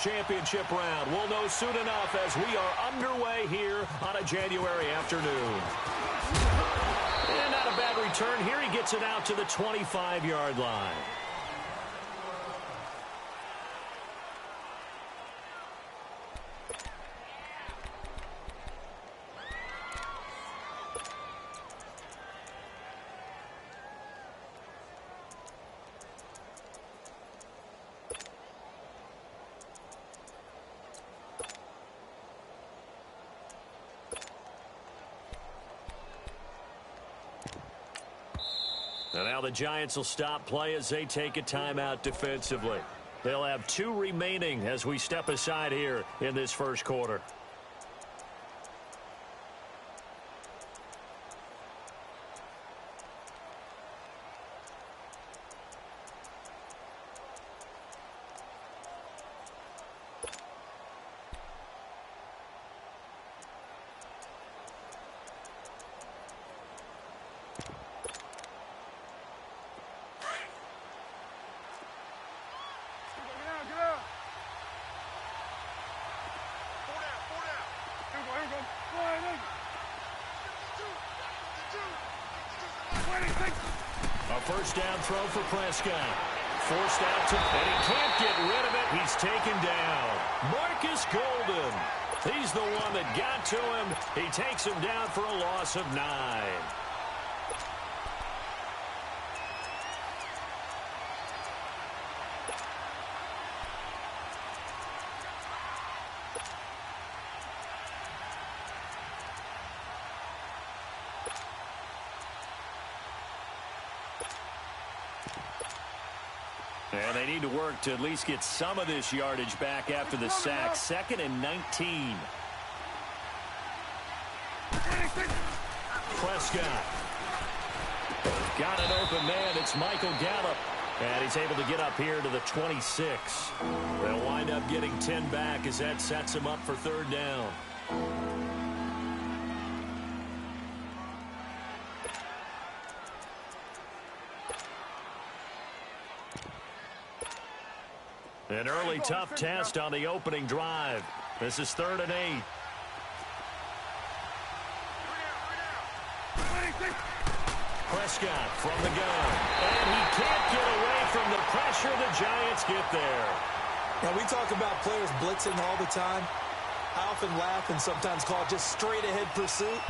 championship round. We'll know soon enough as we are underway here on a January afternoon. And not a bad return here. He gets it out to the 25-yard line. And now the Giants will stop play as they take a timeout defensively. They'll have 2 remaining as we step aside here in this first quarter. A first down throw for Prescott. Forced out to, and he can't get rid of it. He's taken down. Marcus Golden. He's the one that got to him. He takes him down for a loss of 9. And they need to work to at least get some of this yardage back after the sack. 2nd and 19. Prescott. Got an open man. It's Michael Gallup. And he's able to get up here to the 26. They'll wind up getting 10 back as that sets him up for 3rd down. An early tough test on the opening drive. This is 3rd and 8. Prescott from the gun. And he can't get away from the pressure. The Giants get there. Now, we talk about players blitzing all the time. I often laugh and sometimes call it just straight-ahead pursuit.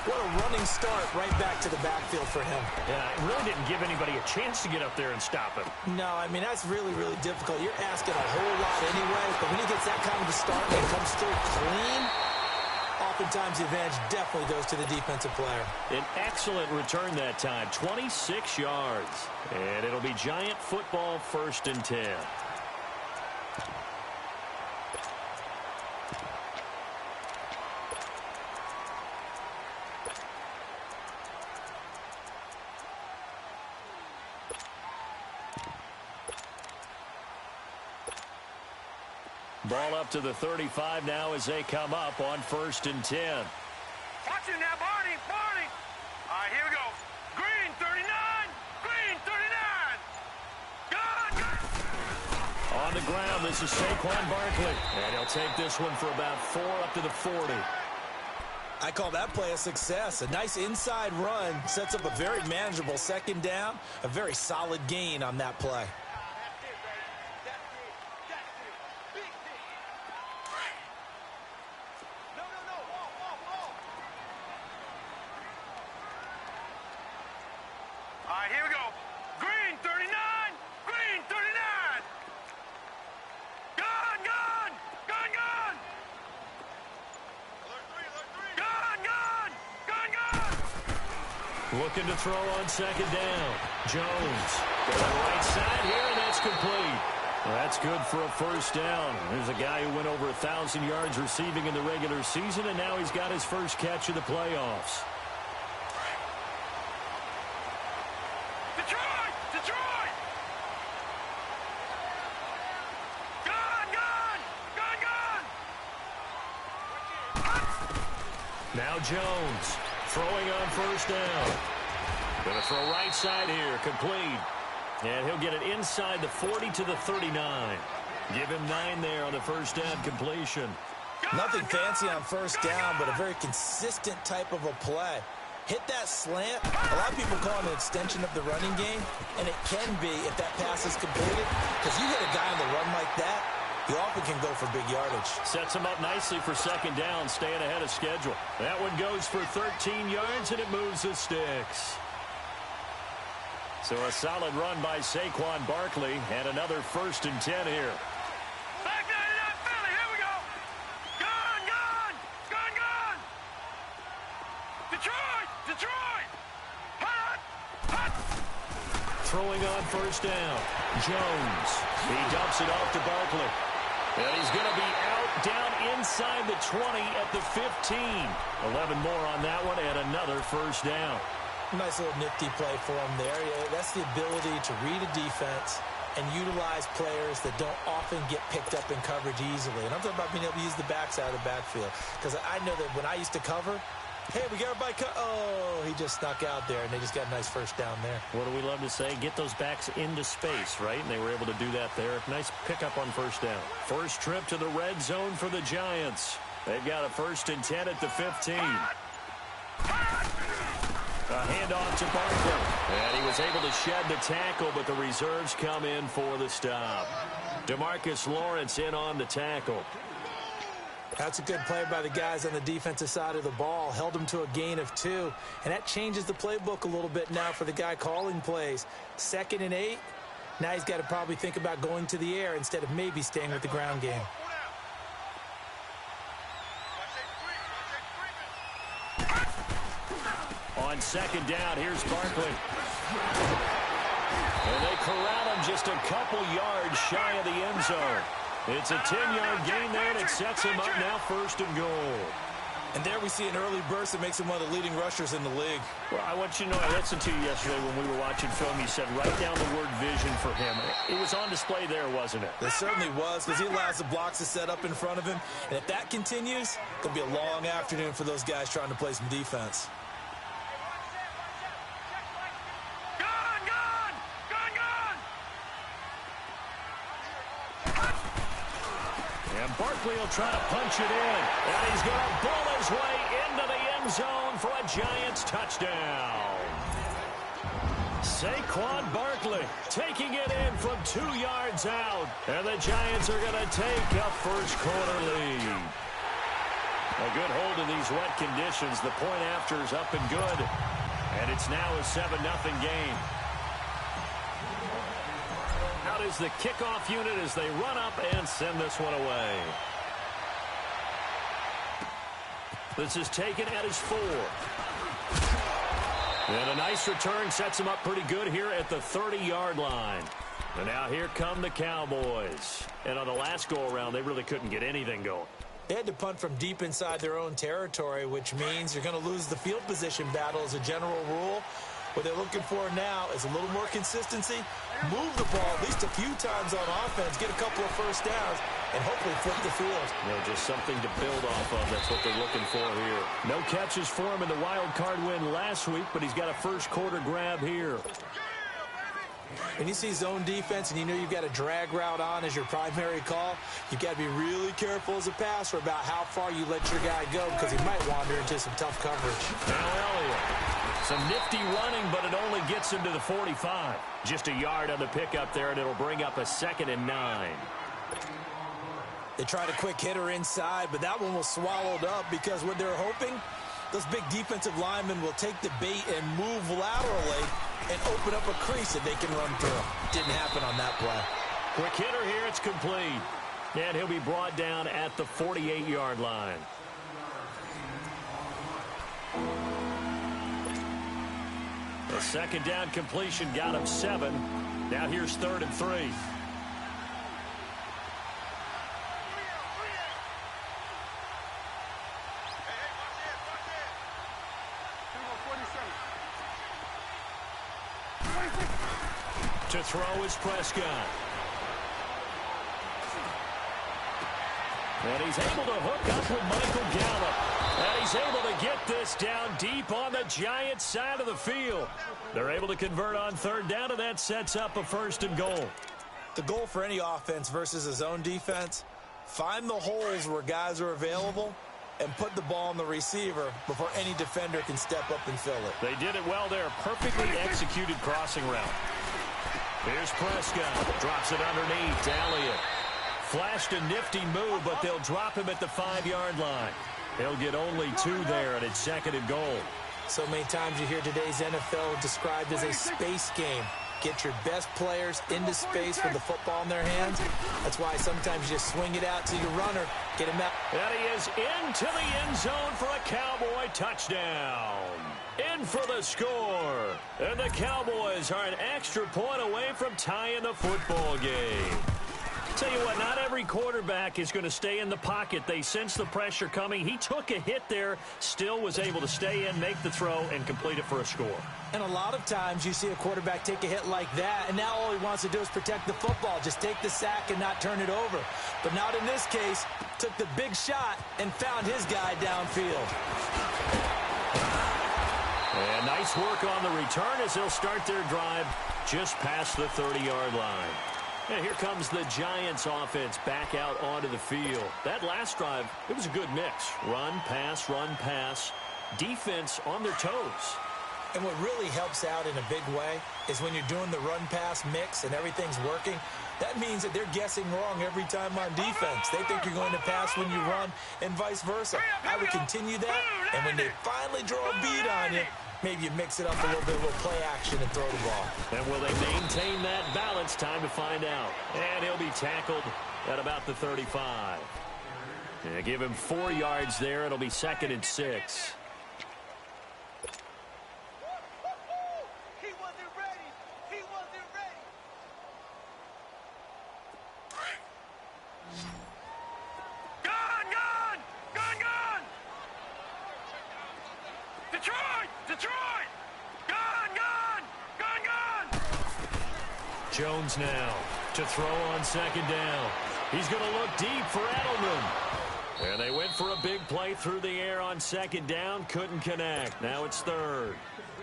What a running start right back to the backfield for him. Yeah, it really didn't give anybody a chance to get up there and stop him. No, I mean, that's really, really difficult. You're asking a whole lot anyway, but when he gets that kind of a start and comes through clean, oftentimes the advantage definitely goes to the defensive player. An excellent return that time, 26 yards. And it'll be Giant football, 1st and 10. Ball up to the 35 now as they come up on 1st and 10. Watch it now, Barney, Barney. All right, here we go. Green, 39. Green, 39. Gun. On the ground, this is Saquon Barkley. And he'll take this one for about 4 up to the 40. I call that play a success. A nice inside run sets up a very manageable 2nd down. A very solid gain on that play. Looking to throw on 2nd down. Jones. To the right side here, and that's complete. Well, that's good for a 1st down. There's a guy who went over 1,000 yards receiving in the regular season, and now he's got his first catch of the playoffs. Detroit! Detroit! Gun! Gun! Gun! Now Jones. Throwing on 1st down. Going to throw right side here. Complete. And he'll get it inside the 40 to the 39. Give him 9 there on the first down completion. Nothing fancy on first down, but a very consistent type of a play. Hit that slant. A lot of people call it an extension of the running game, and it can be if that pass is completed, because you hit a guy on the run like that, he often can go for big yardage. Sets him up nicely for second down, staying ahead of schedule. That one goes for 13 yards, and it moves the sticks. So a solid run by Saquon Barkley, and another 1st and 10 here. Back 99 Philly, here we go. Gun, gun, gun, gun. Detroit, Detroit. Hot, hot. Throwing on first down. Jones. He dumps it off to Barkley. And he's going to be out down inside the 20 at the 15. 11 more on that one and another first down. Nice little nifty play for him there. Yeah, that's the ability to read a defense and utilize players that don't often get picked up in coverage easily. And I'm talking about being able to use the backside of the backfield. Because I know that when I used to cover, hey, we got everybody cut. Oh, he just snuck out there, and they just got a nice first down there. What do we love to say? Get those backs into space, right? And they were able to do that there. Nice pickup on first down. First trip to the red zone for the Giants. They've got a 1st and 10 at the 15. A handoff to Barkley. And he was able to shed the tackle, but the reserves come in for the stop. DeMarcus Lawrence in on the tackle. That's a good play by the guys on the defensive side of the ball. Held them to a gain of 2. And that changes the playbook a little bit now for the guy calling plays. 2nd and 8. Now he's got to probably think about going to the air instead of maybe staying with the ground game. On second down, here's Barkley. And they corral him just a couple yards shy of the end zone. It's a 10-yard gain there, and it sets him up now 1st and goal. And there we see an early burst that makes him one of the leading rushers in the league. Well, I want you to know, I listened to you yesterday when we were watching film. You said write down the word vision for him. It was on display there, wasn't it? It certainly was, because he allows the blocks to set up in front of him. And if that continues, it's going to be a long afternoon for those guys trying to play some defense. Barkley will try to punch it in, and he's going to bull his way into the end zone for a Giants touchdown. Saquon Barkley taking it in from 2 yards out, and the Giants are going to take a first-quarter lead. A good hold in these wet conditions. The point after is up and good, and it's now a 7-0 game. Is the kickoff unit as they run up and send this one away. This is taken at his 4. And a nice return sets him up pretty good here at the 30-yard line. And now here come the Cowboys. And on the last go-around, they really couldn't get anything going. They had to punt from deep inside their own territory, which means you're going to lose the field position battle as a general rule. What they're looking for now is a little more consistency, move the ball at least a few times on offense, get a couple of first downs, and hopefully flip the field. Just something to build off of. That's what they're looking for here. No catches for him in the wild card win last week, but he's got a first-quarter grab here. When you see zone defense and you know you've got a drag route on as your primary call, you've got to be really careful as a passer about how far you let your guy go, because he might wander into some tough coverage. Now Elliott. Some nifty running, but it only gets him to the 45. Just a yard on the pickup there, and it'll bring up a 2nd and 9. They tried a quick hitter inside, but that one was swallowed up because what they're hoping, those big defensive linemen will take the bait and move laterally and open up a crease that they can run through. Didn't happen on that play. Quick hitter here, it's complete. And he'll be brought down at the 48-yard line. The second down completion got him 7. Now here's 3rd and 3. To throw is Prescott. And he's able to hook up with Michael Gallup. And he's able to get this down deep on the Giants side of the field. They're able to convert on 3rd down, and that sets up a 1st and goal. The goal for any offense versus a zone defense, find the holes where guys are available and put the ball on the receiver before any defender can step up and fill it. They did it well there. Perfectly executed crossing route. Here's Prescott. Drops it underneath to Elliott. Flashed a nifty move, but they'll drop him at the 5-yard line. He'll get only 2 there, and it's 2nd and goal. So many times you hear today's NFL described as a space game. Get your best players into space with the football in their hands. That's why sometimes you just swing it out to your runner, get him out. And he is into the end zone for a Cowboy touchdown. In for the score. And the Cowboys are an extra point away from tying the football game. Tell you what, not every quarterback is going to stay in the pocket. They sense the pressure coming. He took a hit there, still was able to stay in, make the throw, and complete it for a score. And a lot of times you see a quarterback take a hit like that, and now all he wants to do is protect the football. Just take the sack and not turn it over. But not in this case. Took the big shot and found his guy downfield. And nice work on the return as they'll start their drive just past the 30-yard line. And here comes the Giants offense back out onto the field. That last drive, it was a good mix. Run, pass, defense on their toes. And what really helps out in a big way is when you're doing the run-pass mix and everything's working, that means that they're guessing wrong every time on defense. They think you're going to pass when you run and vice versa. I would continue that, and when they finally draw a bead on you, maybe you mix it up a little bit, a little play action, and throw the ball. And will they maintain that balance? Time to find out. And he'll be tackled at about the 35. And give him 4 yards there. It'll be 2nd and 6. He wasn't ready. He wasn't ready. Gone! Detroit! Gone! Jones now to throw on 2nd down. He's going to look deep for Edelman. And they went for a big play through the air on 2nd down. Couldn't connect. Now it's 3rd.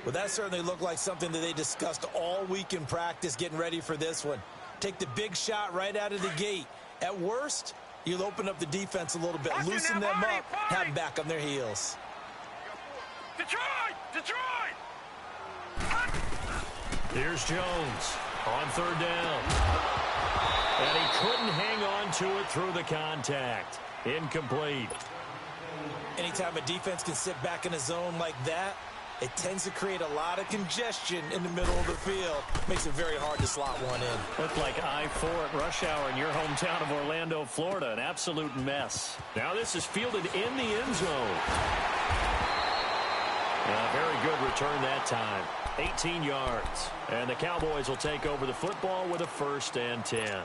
Well, that certainly looked like something that they discussed all week in practice getting ready for this one. Take the big shot right out of the gate. At worst, you'll open up the defense a little bit, loosen them up, have them back on their heels. Detroit! Here's Jones on 3rd down. And he couldn't hang on to it through the contact. Incomplete. Anytime a defense can sit back in a zone like that, it tends to create a lot of congestion in the middle of the field. Makes it very hard to slot one in. Looked like I-4 at rush hour in your hometown of Orlando, Florida. An absolute mess. Now this is fielded in the end zone. Very good return that time. 18 yards. And the Cowboys will take over the football with a 1st and 10.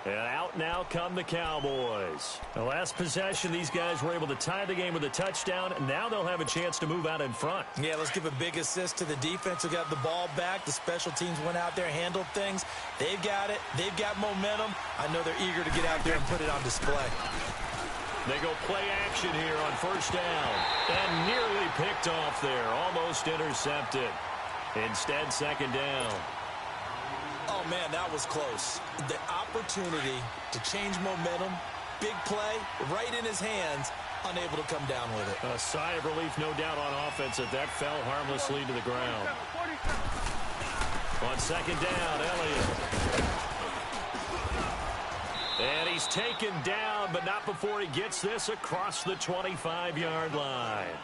And out now come the Cowboys. The last possession, these guys were able to tie the game with a touchdown. And now they'll have a chance to move out in front. Yeah, let's give a big assist to the defense who got the ball back. The special teams went out there, handled things. They've got it. They've got momentum. I know they're eager to get out there and put it on display. They go play action here on 1st down. And nearly picked off there. Almost intercepted. Instead, 2nd down. Oh, man, that was close. The opportunity to change momentum, big play, right in his hands, unable to come down with it. A sigh of relief, no doubt, on offense that fell harmlessly to the ground. On 2nd down, Elliott. And he's taken down, but not before he gets this across the 25-yard line.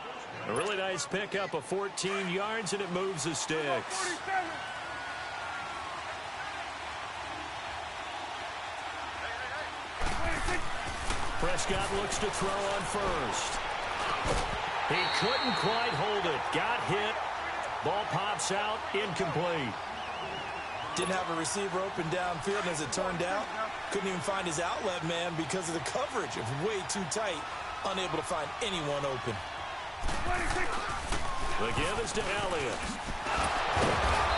A really nice pickup of 14 yards, and it moves the sticks. Prescott looks to throw on 1st. He couldn't quite hold it. Got hit. Ball pops out. Incomplete. Didn't have a receiver open downfield, and as it turned out, couldn't even find his outlet man because of the coverage. It was way too tight. Unable to find anyone open. The give is to Elliott.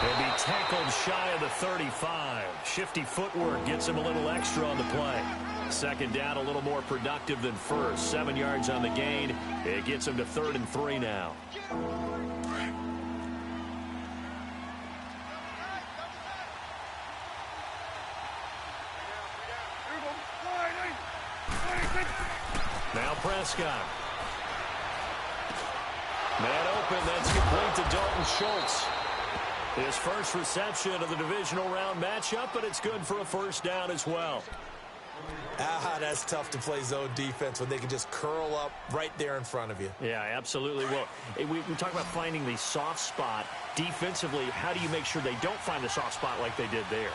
He'll be tackled shy of the 35. Shifty footwork gets him a little extra on the play. 2nd down, a little more productive than 1st. 7 yards on the gain. It gets him to 3rd and 3 now. Now Prescott. Man open, that's complete to Dalton Schultz. His first reception of the divisional round matchup, but it's good for a first down as well. That's tough to play zone defense when they can just curl up right there in front of you. Yeah, absolutely. Well, we talk about finding the soft spot. Defensively, how do you make sure they don't find the soft spot like they did there?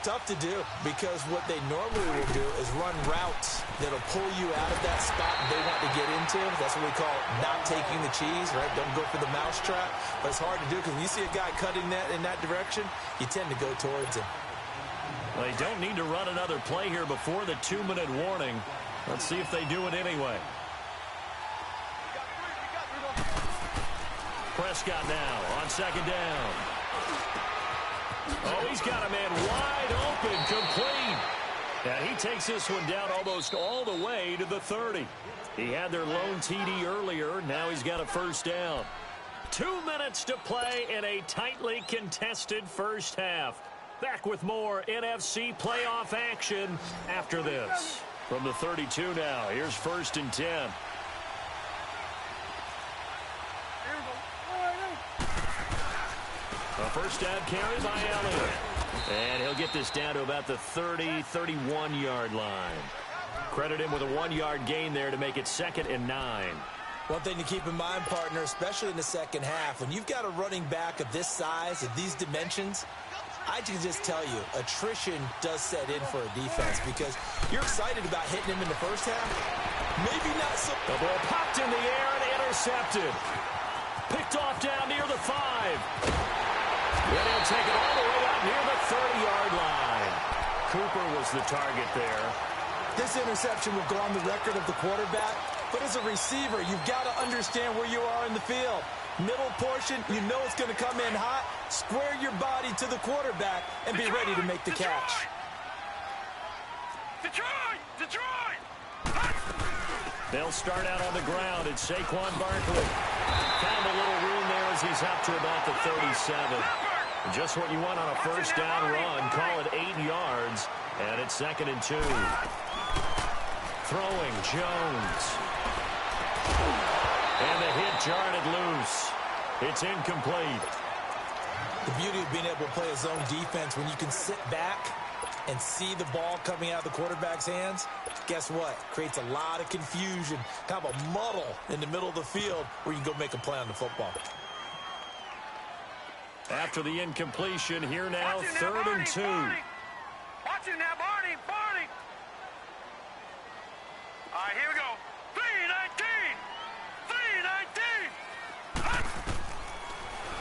Tough to do, because what they normally will do is run routes that'll pull you out of that spot they want to get into. That's what we call not taking the cheese, right? Don't go for the mousetrap. But it's hard to do because when you see a guy cutting that in that direction, you tend to go towards him. Well, they don't need to run another play here before the 2-minute warning. Let's see if they do it anyway. Prescott now on second down. Oh, he's got a man wide open, complete. Now he takes this one down almost all the way to the 30. He had their lone TD earlier. Now he's got a first down. 2 minutes to play in a tightly contested first half. Back with more NFC playoff action after this. From the 32 now, here's 1st and 10. A first down carry by Elliott. And he'll get this down to about the 30, 31-yard line. Credit him with a 1-yard gain there to make it 2nd and 9. One thing to keep in mind, partner, especially in the second half, when you've got a running back of this size, of these dimensions, I can just tell you, attrition does set in for a defense because you're excited about hitting him in the first half. Maybe not so. The ball popped in the air and intercepted. Picked off down near the 5. Then he'll take it all the way out near the 30-yard line. Cooper was the target there. This interception will go on the record of the quarterback, but as a receiver, you've got to understand where you are in the field. Middle portion, you know it's going to come in hot. Square your body to the quarterback and be ready to make the catch. Detroit! They'll start out on the ground. It's Saquon Barkley. Found a little room there as he's up to about the 37. Just what you want on a first down run. Call it 8 yards, and it's 2nd and 2. Throwing Jones. And the hit jarred it loose. It's incomplete. The beauty of being able to play a zone defense when you can sit back and see the ball coming out of the quarterback's hands, guess what? Creates a lot of confusion, kind of a muddle in the middle of the field where you can go make a play on the football. After the incompletion, here now, 3rd and 2. Watch him now, Barney! All right, here we go. 3-19!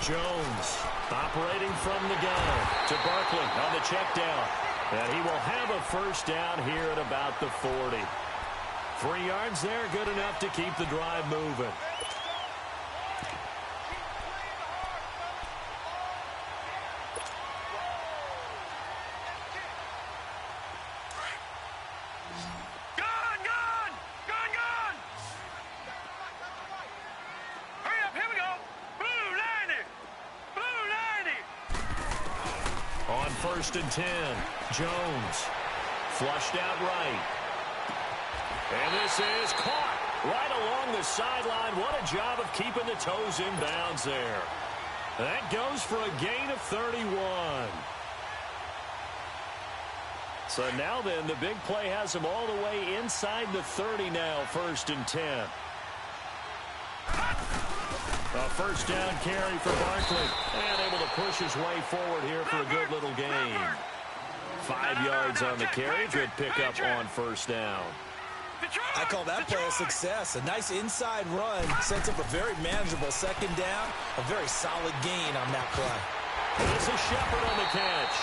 Jones operating from the gun to Barkley on the check down. And he will have a first down here at about the 40. 3 yards there, good enough to keep the drive moving. Hurry up, here we go. Blue 90. On 1st and 10, Jones flushed out right. And this is caught right along the sideline. What a job of keeping the toes in bounds there. That goes for a gain of 31. So now then, the big play has him all the way inside the 30 now, 1st and 10. A first down carry for Barkley. And able to push his way forward here for a good little gain. 5 yards on the carry. Good pickup on first down. I call that play a success. A nice inside run sets up a very manageable second down. A very solid gain on that play. This is Shepard on the catch.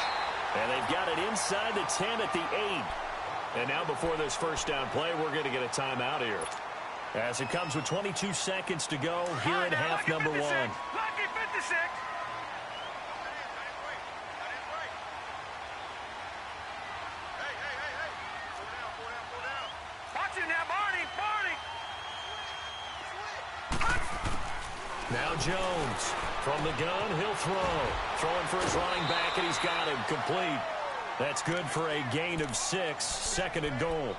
And they've got it inside the 10 at the 8. And now before this first down play, we're going to get a timeout here. As it comes with 22 seconds to go here in half number 1. Lucky 56. Watch him now, Barney. Now Jones from the gun, he'll throw. Throwing for his running back, and he's got him complete. That's good for a gain of 6, 2nd and goal.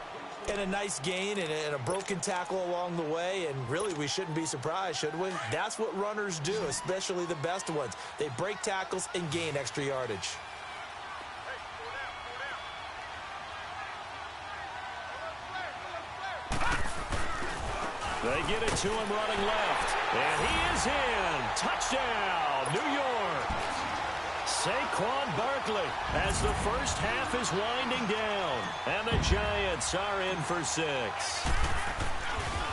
And a nice gain and a broken tackle along the way, and really we shouldn't be surprised, should we? That's what runners do, especially the best ones. They break tackles and gain extra yardage. They get it to him running left, and he is in. Touchdown, New York. Saquon Barkley as the first half is winding down, and the Giants are in for 6.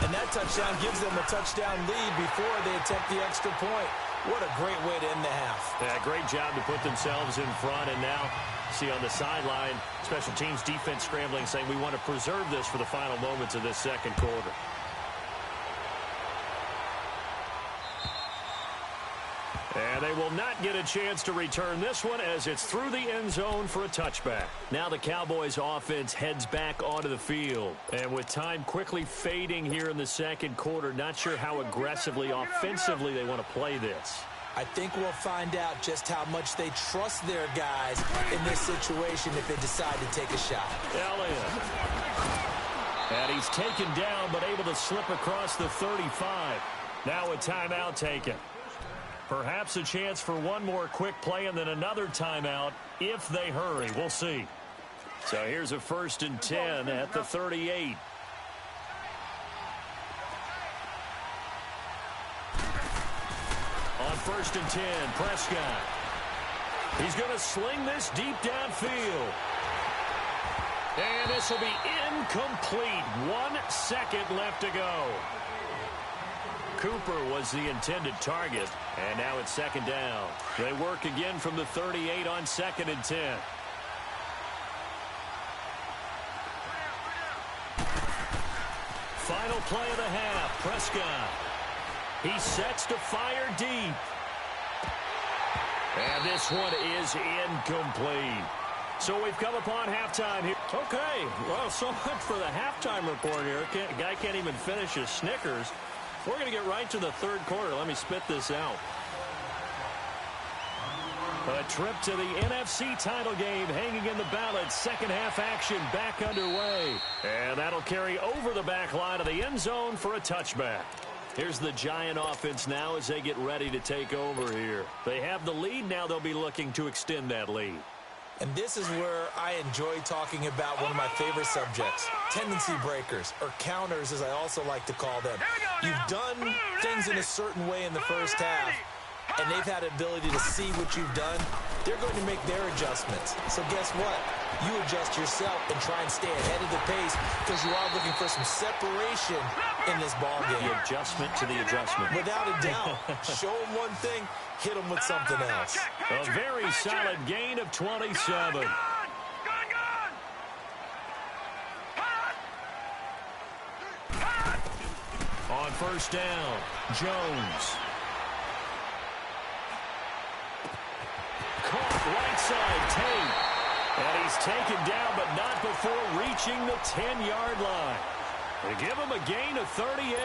And that touchdown gives them a touchdown lead before they attempt the extra point. What a great way to end the half. Yeah, great job to put themselves in front, and now see on the sideline, special teams defense scrambling, saying we want to preserve this for the final moments of this second quarter. And they will not get a chance to return this one as it's through the end zone for a touchback. Now the Cowboys offense heads back onto the field. And with time quickly fading here in the second quarter, not sure how aggressively, offensively they want to play this. I think we'll find out just how much they trust their guys in this situation if they decide to take a shot. Elliott. And he's taken down but able to slip across the 35. Now a timeout taken. Perhaps a chance for one more quick play and then another timeout if they hurry. We'll see. So here's a 1st and 10 at the 38. On 1st and 10, Prescott. He's going to sling this deep downfield. And this will be incomplete. 1 second left to go. Cooper was the intended target, and now it's 2nd down. They work again from the 38 on 2nd and 10. Final play of the half, Prescott. He sets to fire deep. And this one is incomplete. So we've come upon halftime here. Okay, well, so much for the halftime report here. Guy can't even finish his Snickers. We're going to get right to the third quarter. Let me spit this out. A trip to the NFC title game hanging in the balance. Second half action back underway. And that'll carry over the back line of the end zone for a touchback. Here's the Giant offense now as they get ready to take over here. They have the lead. Now they'll be looking to extend that lead. And this is where I enjoy talking about one of my favorite subjects, tendency breakers, or counters as I also like to call them. You've done things in a certain way in the first half, and they've had the ability to see what you've done. They're going to make their adjustments. So guess what? You adjust yourself and try and stay ahead of the pace because you are looking for some separation in this ballgame. The adjustment to the adjustment. Without a doubt. Show them one thing, hit them with something else. A very solid gain of 27. On 1st down, Jones. Caught right side, Tate. And he's taken down, but not before reaching the 10-yard line. They give him a gain of 38.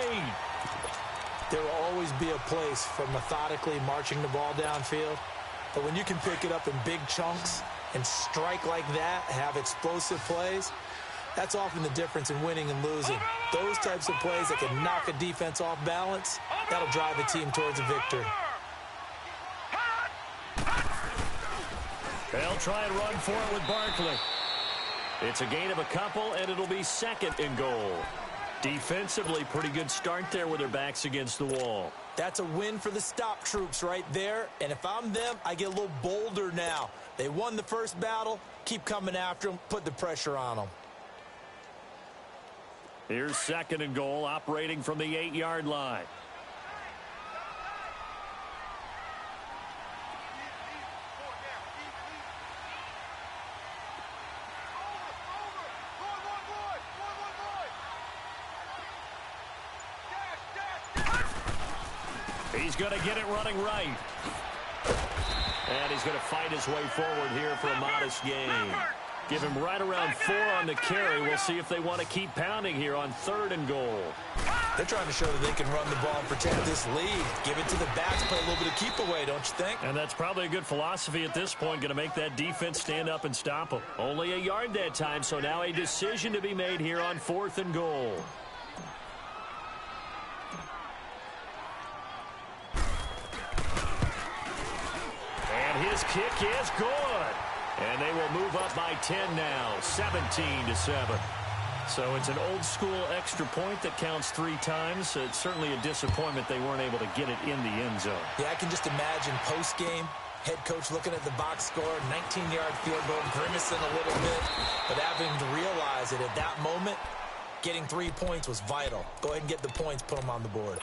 There will always be a place for methodically marching the ball downfield. But when you can pick it up in big chunks and strike like that, have explosive plays, that's often the difference in winning and losing. Those types of plays that can knock a defense off balance, that'll drive a team towards a victory. They'll try and run for it with Barkley. It's a gain of a couple, and it'll be 2nd and goal. Defensively, pretty good start there with their backs against the wall. That's a win for the stop troops right there. And if I'm them, I get a little bolder now. They won the first battle. Keep coming after them. Put the pressure on them. Here's 2nd and goal, operating from the 8-yard line. He's going to get it running right. And he's going to fight his way forward here for a modest gain. Give him right around 4 on the carry. We'll see if they want to keep pounding here on 3rd and goal. They're trying to show that they can run the ball and protect this lead. Give it to the backs, play a little bit of keep away, don't you think? And that's probably a good philosophy at this point, going to make that defense stand up and stop them. Only a yard that time, so now a decision to be made here on 4th and goal. And his kick is good. And they will move up by 10 now, 17-7. So it's an old-school extra point that counts 3 times. It's certainly a disappointment they weren't able to get it in the end zone. Yeah, I can just imagine post-game, head coach looking at the box score, 19-yard field goal, grimacing a little bit, but having to realize that at that moment, getting 3 points was vital. Go ahead and get the points, put them on the board.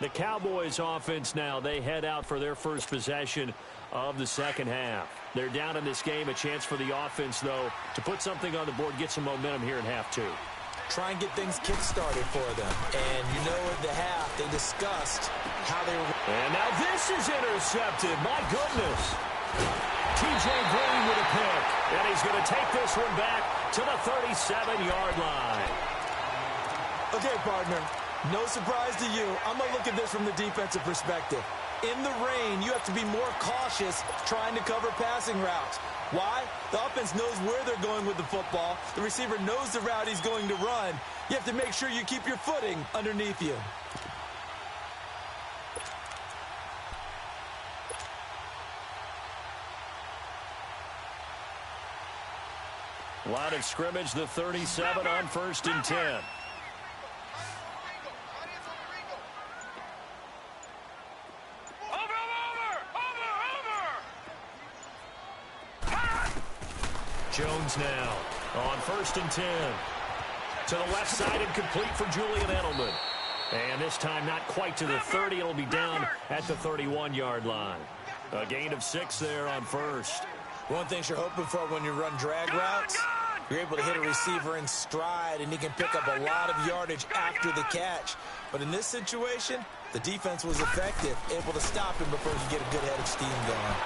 The Cowboys offense now, they head out for their first possession of the second half. They're down in this game. A chance for the offense, though, to put something on the board, get some momentum here in half 2. Try and get things kick-started for them. And you know at the half, they discussed how they were. And now this is intercepted. My goodness. T.J. Green with a pick. And he's going to take this one back to the 37-yard line. Okay, partner. No surprise to you. I'm going to look at this from the defensive perspective. In the rain, you have to be more cautious trying to cover passing routes. Why? The offense knows where they're going with the football. The receiver knows the route he's going to run. You have to make sure you keep your footing underneath you. Line of scrimmage, the 37 on 1st and 10. Jones now on 1st and 10. To the left side and complete for Julian Edelman. And this time not quite to the 30. It'll be down at the 31-yard line. A gain of 6 there on 1st. One thing you're hoping for when you run drag routes, you're able to hit a receiver in stride and he can pick up a lot of yardage after the catch. But in this situation, the defense was effective, able to stop him before he could get a good head of steam going.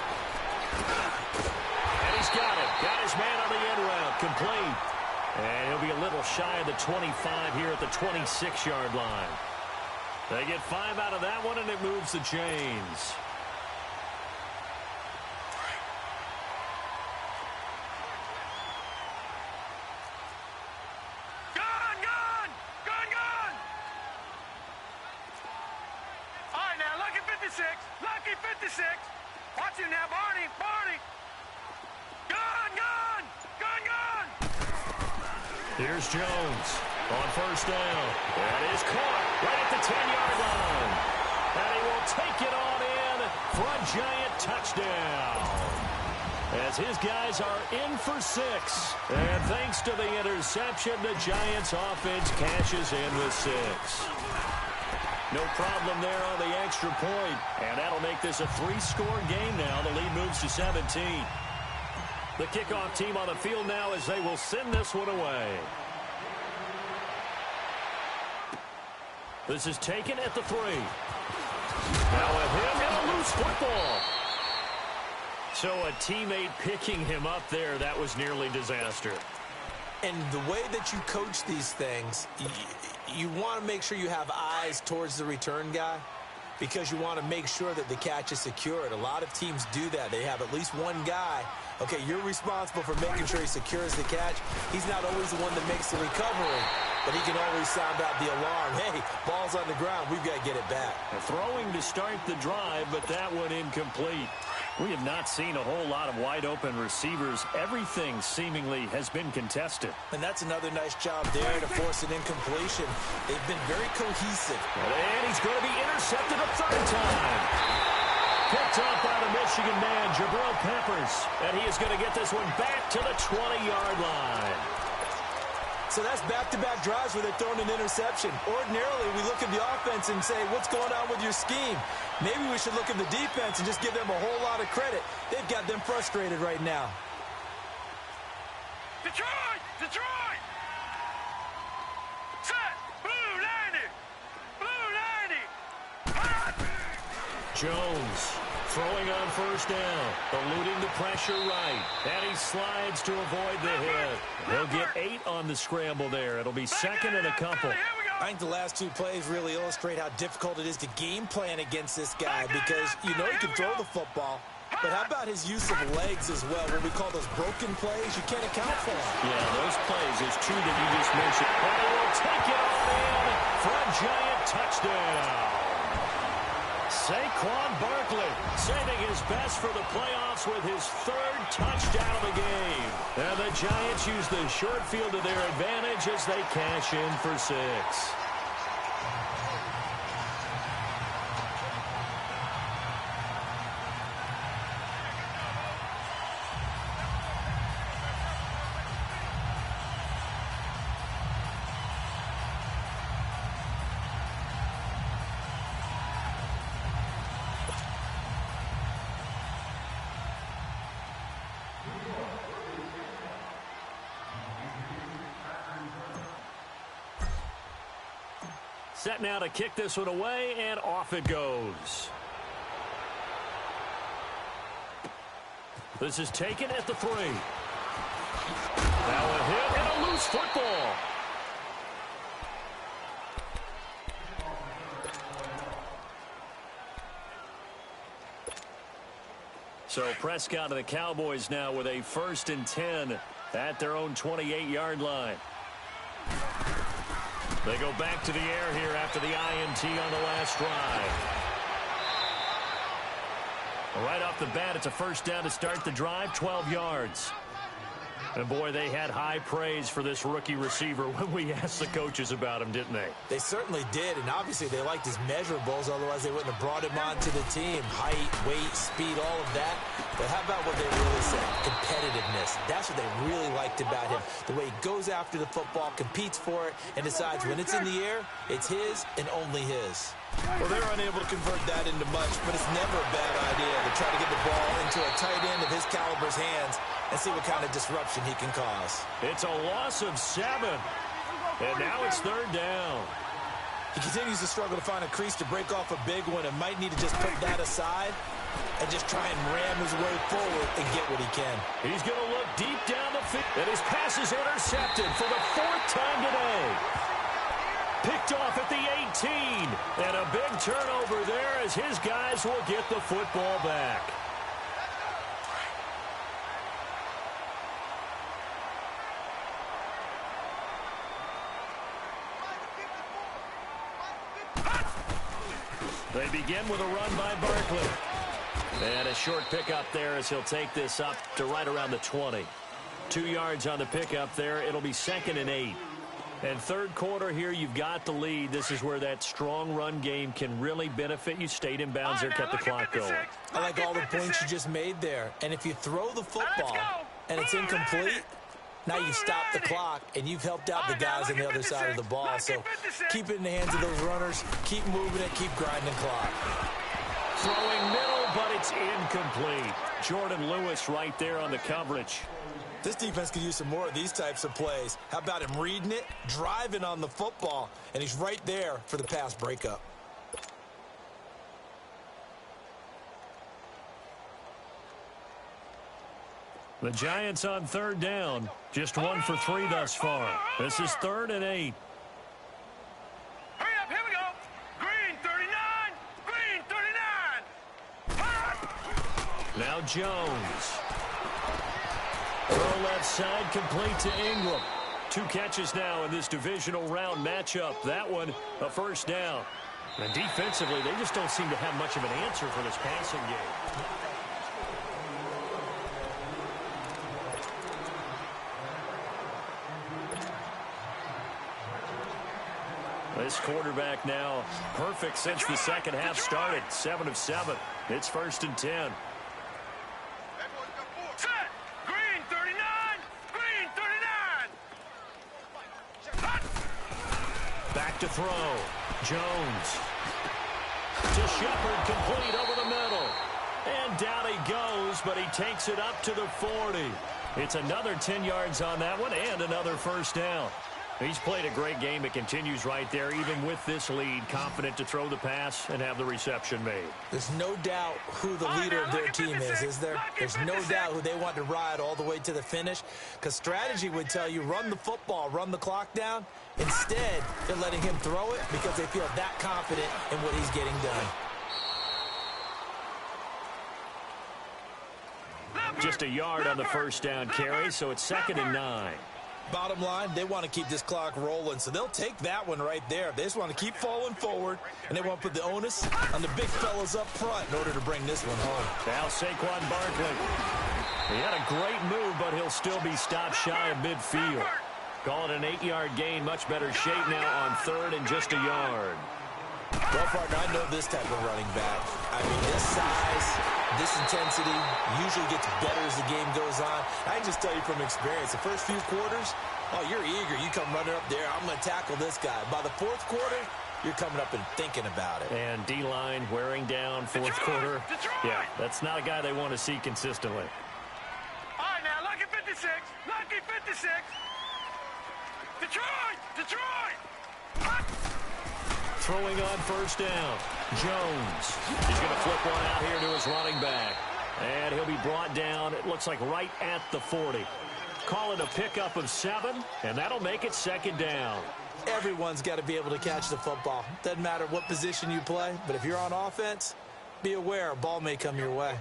And he's got it. Got his man on the end route. Complete. And he'll be a little shy of the 25 here at the 26-yard line. They get 5 out of that one, and it moves the chains. Gun! All right, now, Lucky 56. Lucky 56. Watch him now, Barney. Gun! Here's Jones on 1st down. That is caught right at the 10-yard line. And he will take it on in for a Giant touchdown. As his guys are in for 6. And thanks to the interception, the Giants offense cashes in with 6. No problem there on the extra point. And that'll make this a 3-score game now. The lead moves to 17. The kickoff team on the field now as they will send this one away. This is taken at the 3. Now with him and a loose football. So a teammate picking him up there, that was nearly disaster. And the way that you coach these things, you want to make sure you have eyes towards the return guy because you want to make sure that the catch is secured. A lot of teams do that. They have at least one guy. Okay, you're responsible for making sure he secures the catch. He's not always the one that makes the recovery, but he can always sound out the alarm. Hey, ball's on the ground. We've got to get it back. Throwing to start the drive, but that one incomplete. We have not seen a whole lot of wide-open receivers. Everything seemingly has been contested. And that's another nice job there to force an incompletion. They've been very cohesive. And he's going to be intercepted a 3rd time. Picked up by the Michigan man, Jabril Peppers. And he is going to get this one back to the 20-yard line. So that's back-to-back drives where they're throwing an interception. Ordinarily, we look at the offense and say, what's going on with your scheme? Maybe we should look at the defense and just give them a whole lot of credit. They've got them frustrated right now. Detroit! Set! Blue 90! Jones Throwing on first down, eluding the pressure right, and he slides to avoid the hit. He'll get 8 on the scramble there. It'll be second and a couple. I think the last 2 plays really illustrate how difficult it is to game plan against this guy because you know he can throw the football, but how about his use of legs as well? What we call those broken plays, you can't account for them. Yeah, those plays, there's 2 that you just mentioned. And he will take it all in for a giant touchdown. Saquon Barkley saving his best for the playoffs with his 3rd touchdown of the game. And the Giants use the short field to their advantage as they cash in for 6. Set now to kick this one away, and off it goes. This is taken at the 3. Now a hit and a loose football. So Prescott and the Cowboys now with a 1st and 10 at their own 28-yard line. They go back to the air here after the INT on the last drive. Right off the bat, it's a 1st down to start the drive, 12 yards. And, boy, they had high praise for this rookie receiver when we asked the coaches about him, didn't they? They certainly did, and obviously they liked his measurables, otherwise they wouldn't have brought him onto the team. Height, weight, speed, all of that. But how about what they really said? Competitiveness. That's what they really liked about him. The way he goes after the football, competes for it, and decides when it's in the air, it's his and only his. Well, they're unable to convert that into much, but it's never a bad idea to try to get the ball into a tight end of his caliber's hands and see what kind of disruption he can cause. It's a loss of 7. And now it's 3rd down. He continues to struggle to find a crease to break off a big one and might need to just put that aside and just try and ram his way forward and get what he can. He's going to look deep down the field, and his pass is intercepted for the 4th time today. Picked off at the 18, and a big turnover there as his guys will get the football back. They begin with a run by Barkley. And a short pickup there as he'll take this up to right around the 20. 2 yards on the pickup there. It'll be 2nd and 8. And 3rd quarter here, you've got the lead. This is where that strong run game can really benefit you. Stayed in bounds there, kept the clock going. I like all the points you just made there. And if you throw the football and it's incomplete, now you stop the clock, and you've helped out the guys on the other side of the ball. So keep it in the hands of those runners. Keep moving it. Keep grinding clock. Throwing middle, but it's incomplete. Jordan Lewis right there on the coverage. This defense could use some more of these types of plays. How about him reading it, driving on the football, and he's right there for the pass breakup. The Giants on 3rd down. Just 1 for 3 thus far. This is 3rd and 8. Hurry up, here we go. Green 39, green 39. Now Jones. Throw left side, complete to Ingram. 2 catches now in this divisional round matchup. That one, a 1st down. And defensively, they just don't seem to have much of an answer for this passing game. This quarterback now perfect since the second half started. 7 of 7. It's 1st and 10. Set. Green 39, green 39. Back to throw. Jones. To Shepard, complete over the middle. And down he goes, but he takes it up to the 40. It's another 10 yards on that one and another 1st down. He's played a great game. It continues right there, even with this lead, confident to throw the pass and have the reception made. There's no doubt who the leader of their team is there? There's no doubt who they want to ride all the way to the finish, because strategy would tell you run the football, run the clock down. Instead, they're letting him throw it because they feel that confident in what he's getting done. Just a yard on the first down carry, so it's 2nd and 9. Bottom line, they want to keep this clock rolling, so they'll take that one right there. They just want to keep falling forward, and they want to put the onus on the big fellas up front in order to bring this one home. Now Saquon Barkley. He had a great move, but he'll still be stopped shy of midfield. Call it an 8-yard gain. Much better shape now on 3rd and just a yard. Well, partner, I know this type of running back. I mean, this size, this intensity usually gets better as the game goes on. I can just tell you from experience, the first few quarters, oh, you're eager. You come running up there, I'm going to tackle this guy. By the 4th quarter, you're coming up and thinking about it. And D-line wearing down 4th quarter. Yeah, that's not a guy they want to see consistently. All right, now, lucky 56. Lucky 56. Detroit! Throwing on first down. Jones. He's going to flip one out here to his running back. And he'll be brought down, it looks like right at the 40. Call it a pickup of 7, and that'll make it 2nd down. Everyone's got to be able to catch the football. Doesn't matter what position you play, but if you're on offense, be aware a ball may come your way.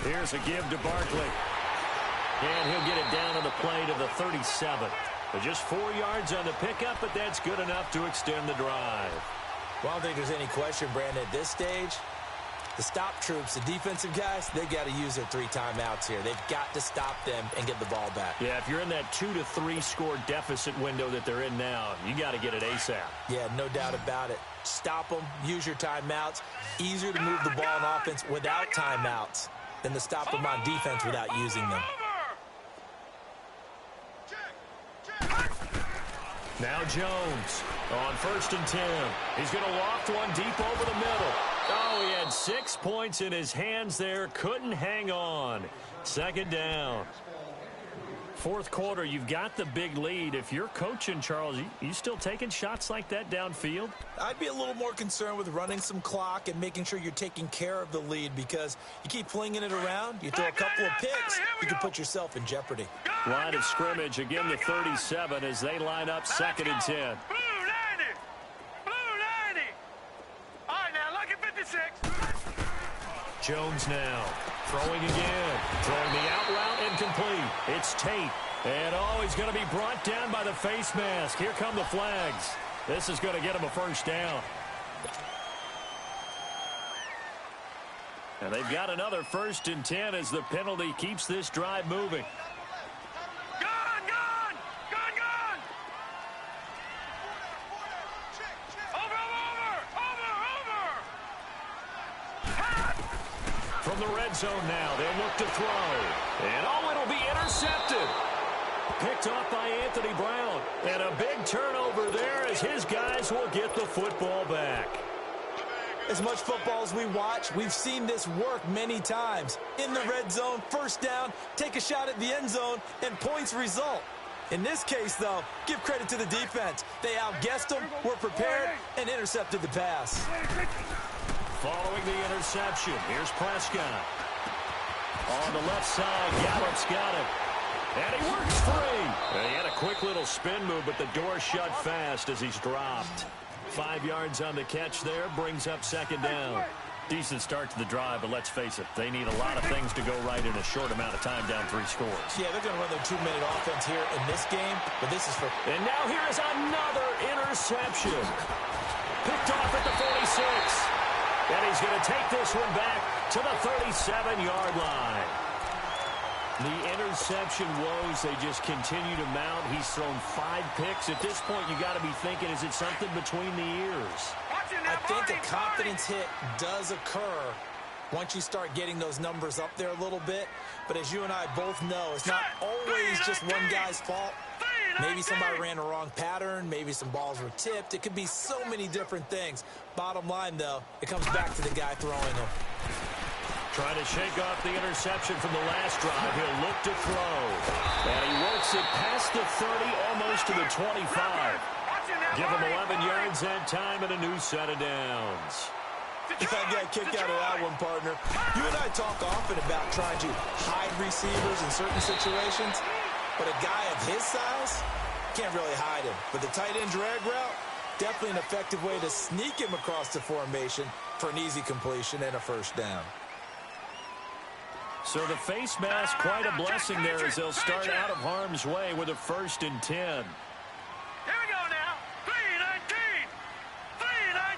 Here's a give to Barkley. And he'll get it down on the play to the 37. But just 4 yards on the pickup, but that's good enough to extend the drive. Well, I don't think there's any question, Brandon, at this stage. The stop troops, the defensive guys, they've got to use their 3 timeouts here. They've got to stop them and get the ball back. Yeah, if you're in that 2 to 3 score deficit window that they're in now, you got to get it ASAP. Yeah, no doubt about it. Stop them, use your timeouts. Easier to move the ball on offense without timeouts than to stop them on defense without using them. Now Jones on 1st and 10. He's going to loft one deep over the middle. Oh, he had 6 points in his hands there. Couldn't hang on. 2nd down. 4th quarter, you've got the big lead. If you're coaching, Charles, you still taking shots like that downfield? I'd be a little more concerned with running some clock and making sure you're taking care of the lead, because you keep flinging it around, you throw a couple of picks, you can put yourself in jeopardy. Line of scrimmage, again the 37 as they line up 2nd and 10. Blue 90. All right, now, lucky 56. Jones now throwing again. Throwing the out route incomplete. It's Tate. And, oh, he's going to be brought down by the face mask. Here come the flags. This is going to get him a 1st down. And they've got another 1st and 10 as the penalty keeps this drive moving. From the red zone now, they'll look to throw. And, oh, it'll be intercepted. Picked off by Anthony Brown. And a big turnover there as his guys will get the football back. As much football as we watch, we've seen this work many times. In the red zone, 1st down, take a shot at the end zone, and points result. In this case, though, give credit to the defense. They outguessed them, were prepared, and intercepted the pass. Following the interception, here's Prescott. On the left side, Gallup's got it. And he works free. And he had a quick little spin move, but the door shut fast as he's dropped. 5 yards on the catch there, brings up 2nd down. Decent start to the drive, but let's face it, they need a lot of things to go right in a short amount of time down 3 scores. Yeah, they're going to run their 2-minute offense here in this game, but this is for... And now here is another interception. Picked off at the 46. And he's going to take this one back to the 37-yard line. The interception woes, they just continue to mount. He's thrown 5 picks. At this point, you got to be thinking, is it something between the ears? I think a confidence hit does occur once you start getting those numbers up there a little bit. But as you and I both know, it's not always just one guy's fault. Maybe somebody ran a wrong pattern. Maybe some balls were tipped. It could be so many different things. Bottom line, though, it comes back to the guy throwing them. Trying to shake off the interception from the last drive. He'll look to throw. And he works it past the 30, almost to the 25. Give him 11 yards that time and a new set of downs. I got a kick out of that one, partner. You and I talk often about trying to hide receivers in certain situations, but a guy of his size can't really hide him. But the tight end drag route, definitely an effective way to sneak him across the formation for an easy completion and a first down. So the face mask, quite a blessing there as they'll start out of harm's way with a 1st and 10. Here we go now. 3-19.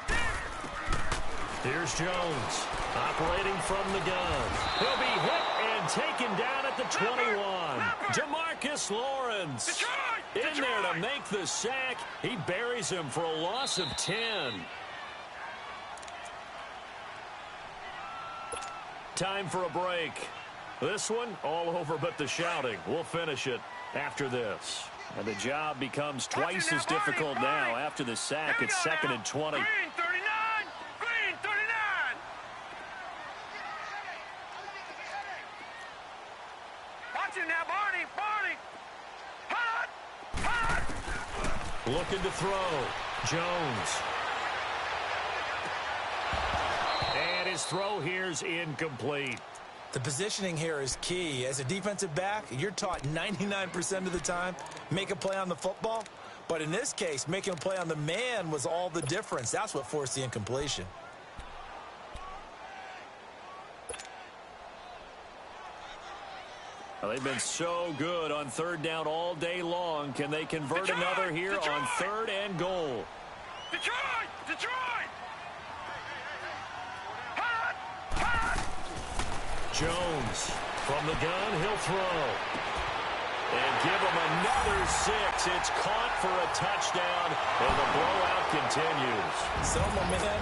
3-19. Here's Jones operating from the gun. He'll be hit and taken down at the 21. Demarcus Lawrence in there to make the sack. He buries him for a loss of 10. Time for a break. This one, all over but the shouting. We'll finish it after this. And the job becomes twice as difficult now after the sack. It's 2nd and 20. Green 39. Green 39. Watch it now, Barney. Barney. Hot. Hot. Looking to throw. Jones. And his throw here's incomplete. The positioning here is key. As a defensive back, you're taught 99% of the time, make a play on the football. But in this case, making a play on the man was all the difference. That's what forced the incompletion. Well, they've been so good on 3rd down all day long. Can they convert another here on 3rd and goal? Detroit. Detroit. Jones from the gun, he'll throw. And give him another 6. It's caught for a touchdown, and the blowout continues. So, my man,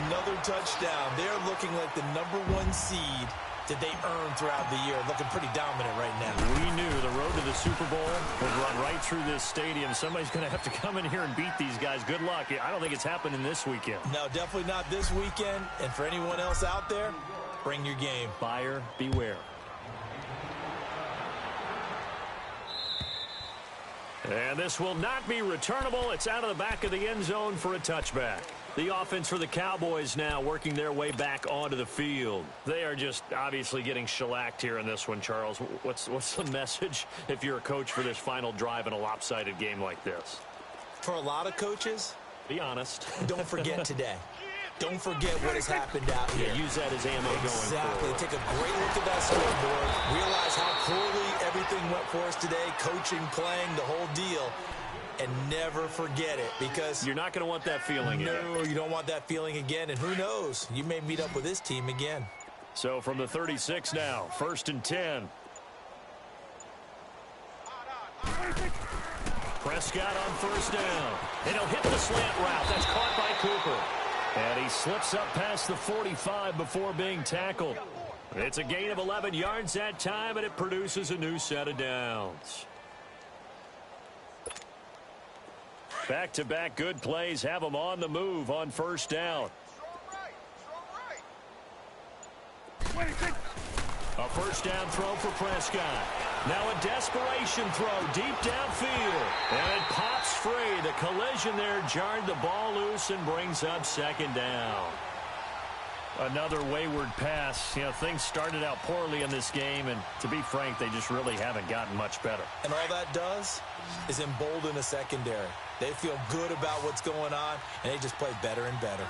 another touchdown. They're looking like the #1 seed that they earned throughout the year. Looking pretty dominant right now. We knew the road to the Super Bowl would run right through this stadium. Somebody's going to have to come in here and beat these guys. Good luck. I don't think it's happening this weekend. No, definitely not this weekend. And for anyone else out there, bring your game. Buyer beware. And this will not be returnable. It's out of the back of the end zone for a touchback. The offense for the Cowboys now working their way back onto the field. They are just obviously getting shellacked here in this one, Charles. What's the message if you're a coach for this final drive in a lopsided game like this? For a lot of coaches, be honest. Don't forget today. Don't forget what has happened out here. Yeah, use that as ammo going forward. Exactly. Take a great look at that scoreboard. Realize how poorly everything went for us today. Coaching, playing, the whole deal. And never forget it, because you're not going to want that feeling again. No, you don't want that feeling again. And who knows? You may meet up with this team again. So from the 36 now, 1st and 10. Prescott on 1st down. And he'll hit the slant route. That's caught by Cooper. And he slips up past the 45 before being tackled. It's a gain of 11 yards that time, and it produces a new set of downs. Back-to-back good plays have them on the move on 1st down. A 1st down throw for Prescott. Now a desperation throw deep downfield. And it pops free. The collision there jarred the ball loose and brings up 2nd down. Another wayward pass. You know, things started out poorly in this game, and to be frank, they just really haven't gotten much better. And all that does is embolden a secondary. They feel good about what's going on, and they just play better and better.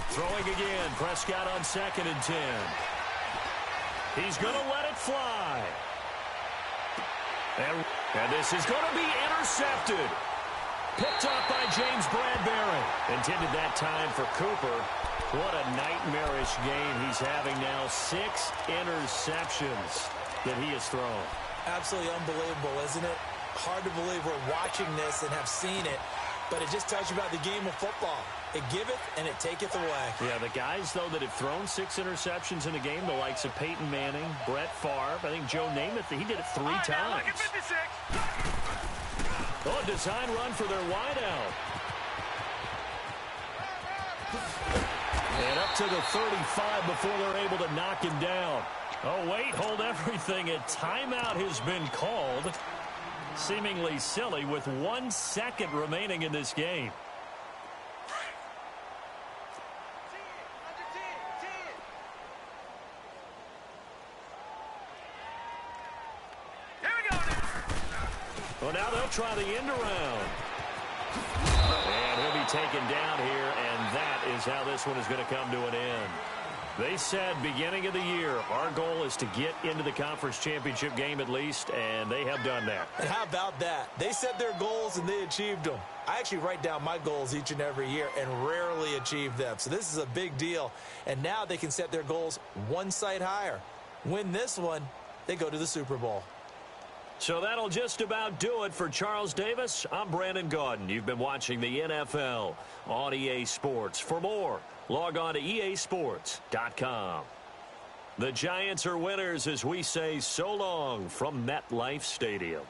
Throwing again. Prescott on 2nd and 10. He's going to let it fly. And this is going to be intercepted. Picked up by James Bradbury. Intended that time for Cooper. What a nightmarish game he's having now. 6 interceptions that he has thrown. Absolutely unbelievable, isn't it? Hard to believe we're watching this and have seen it, but it just tells you about the game of football. It giveth and it taketh away. Yeah, the guys, though, that have thrown 6 interceptions in a game, the likes of Peyton Manning, Brett Favre, I think Joe Namath, he did it 3 times. Now look at 56. Oh, a design run for their wideout. And up to the 35 before they're able to knock him down. Oh, wait, hold everything. A timeout has been called. Seemingly silly with 1 second remaining in this game. Here we go. Well, now they'll try the end around. And he'll be taken down here, and that is how this one is going to come to an end. They said beginning of the year, our goal is to get into the conference championship game at least, and they have done that. And how about that? They set their goals and they achieved them. I actually write down my goals each and every year and rarely achieve them. So this is a big deal. And now they can set their goals 1 site higher. Win this one, they go to the Super Bowl. So that'll just about do it for Charles Davis. I'm Brandon Gaudin. You've been watching the NFL on EA Sports. For more, log on to easports.com. The Giants are winners as we say so long from MetLife Stadium.